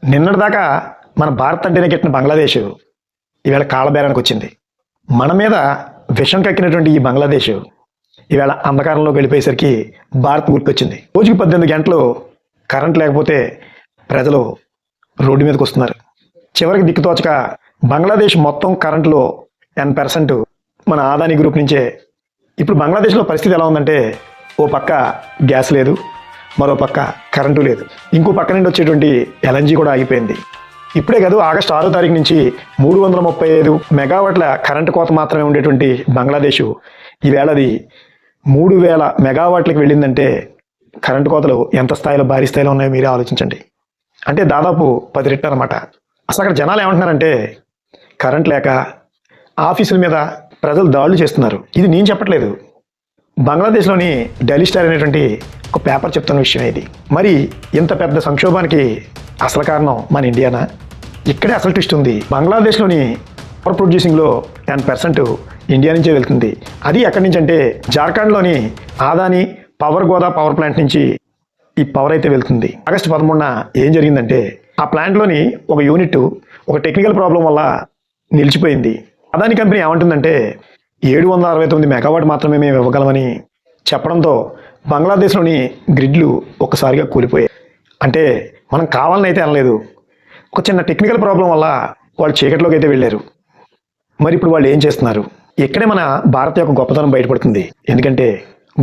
నిన్నటిదాకా మన భారత్ అంటేనే కెట్టిన బంగ్లాదేశ్ ఈవేళ కాళ్ళబేరానికి వచ్చింది. మన మీద విషం కక్కినటువంటి ఈ బంగ్లాదేశ్ ఈవేళ అంధకారంలోకి వెళ్ళిపోయేసరికి భారత్ గుర్తొచ్చింది. రోజుకి 18 గంటలు కరెంట్ లేకపోతే ప్రజలు రోడ్డు మీదకి వస్తున్నారు. చివరికి దిక్కుతోచక బంగ్లాదేశ్ మొత్తం కరెంటులో 10% మన ఆదాని గ్రూప్ నుంచే. ఇప్పుడు బంగ్లాదేశ్లో పరిస్థితి ఎలా ఉందంటే, ఓ పక్క గ్యాస్ లేదు, మరో పక్క కరెంటు లేదు, ఇంకో పక్క నుండి వచ్చేటువంటి ఎల్ఎన్జీ కూడా ఆగిపోయింది. ఇప్పుడే కాదు, ఆగస్టు 6వ తారీఖు నుంచి 335 మెగావాట్ల కరెంటు కోత మాత్రమే ఉండేటువంటి బంగ్లాదేశ్ ఈవేళది 3000 మెగావాట్లకు వెళ్ళిందంటే కరెంటు కోతలు ఎంత స్థాయిలో, భారీ స్థాయిలో ఉన్నాయో మీరే ఆలోచించండి. అంటే దాదాపు 10 రెట్లు అనమాట. అసలు అక్కడ జనాలు ఏమంటున్నారంటే, కరెంట్ లేక ఆఫీసుల మీద ప్రజలు దాడులు చేస్తున్నారు. ఇది నేను చెప్పట్లేదు, బంగ్లాదేశ్లోని డైలీ స్టార్ అనేటువంటి ఒక పేపర్ చెప్తున్న విషయం ఇది. మరి ఇంత పెద్ద సంక్షోభానికి అసలు కారణం మన ఇండియానా? ఇక్కడే అసలు ట్విస్ట్ ఉంది. బంగ్లాదేశ్లోని పవర్ ప్రొడ్యూసింగ్లో 10% ఇండియా నుంచే వెళ్తుంది. అది ఎక్కడి నుంచి అంటే, జార్ఖండ్లోని ఆదాని పవర్ గోదా పవర్ ప్లాంట్ నుంచి ఈ పవర్ అయితే వెళ్తుంది. ఆగస్టు 13న ఏం జరిగిందంటే, ఆ ప్లాంట్లోని ఒక యూనిట్ ఒక టెక్నికల్ ప్రాబ్లం వల్ల నిలిచిపోయింది. అదాని కంపెనీ ఏమంటుందంటే 769 మెగావాట్ మాత్రమే మేము ఇవ్వగలమని చెప్పడంతో బంగ్లాదేశ్లోని గ్రిడ్లు ఒక్కసారిగా కూలిపోయాయి. అంటే మనం కావాలని అయితే అనలేదు, ఒక చిన్న టెక్నికల్ ప్రాబ్లం వల్ల వాళ్ళు చీకట్లోకి అయితే వెళ్ళారు. మరి ఇప్పుడు వాళ్ళు ఏం చేస్తున్నారు? ఇక్కడే మన భారత్ యొక్క గొప్పతనం బయటపడుతుంది. ఎందుకంటే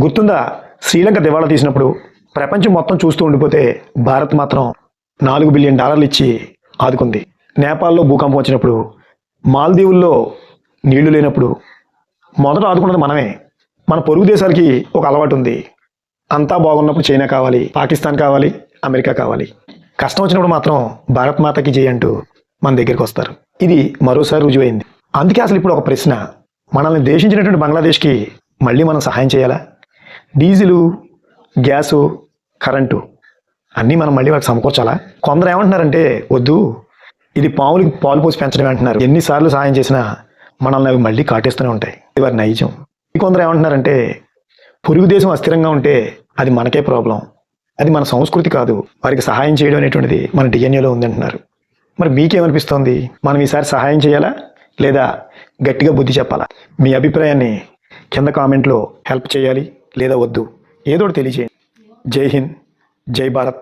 గుర్తుందా, శ్రీలంక దివాళా తీసినప్పుడు ప్రపంచం మొత్తం చూస్తూ ఉండిపోతే భారత్ మాత్రం $4 బిలియన్ ఇచ్చి ఆదుకుంది. నేపాల్లో భూకంపం వచ్చినప్పుడు, మాల్దీవుల్లో నీళ్లు లేనప్పుడు మొదట ఆదుకున్నది మనమే. మన పొరుగు దేశాలకి ఒక అలవాటు ఉంది, అంతా బాగున్నప్పుడు చైనా కావాలి, పాకిస్తాన్ కావాలి, అమెరికా కావాలి, కష్టం వచ్చినప్పుడు మాత్రం భారత్ మాతకి జై అంటూ మన దగ్గరికి వస్తారు. ఇది మరోసారి రుజువైంది. అందుకే అసలు ఇప్పుడు ఒక ప్రశ్న, మనల్ని దేశించినటువంటి బంగ్లాదేశ్కి మళ్ళీ మనం సహాయం చేయాలా? డీజిలు, గ్యాసు, కరెంటు అన్నీ మనం మళ్ళీ వాళ్ళకి సమకూర్చాలా? కొందరు ఏమంటున్నారంటే, వద్దు, ఇది పాములకి పాలు పోసి పెంచడం అంటున్నారు. ఎన్నిసార్లు సహాయం చేసినా మనల్ని అవి మళ్ళీ కాటేస్తూనే ఉంటాయి. ఇది వారి నైజం. కొందరు ఏమంటున్నారంటే, పొరుగు దేశం అస్థిరంగా ఉంటే అది మనకే ప్రాబ్లం, అది మన సంస్కృతి కాదు, వారికి సహాయం చేయడం అనేటువంటిది మన డిఎన్ఏలో ఉందంటున్నారు. మరి మీకేమనిపిస్తోంది? మనం ఈసారి సహాయం చేయాలా లేదా గట్టిగా బుద్ధి చెప్పాలా? మీ అభిప్రాయాన్ని కింద కామెంట్లో హెల్ప్ చేయాలి లేదా వద్దు, ఏదో ఒకటి తెలియజేయండి. జై హింద్, జై భారత్.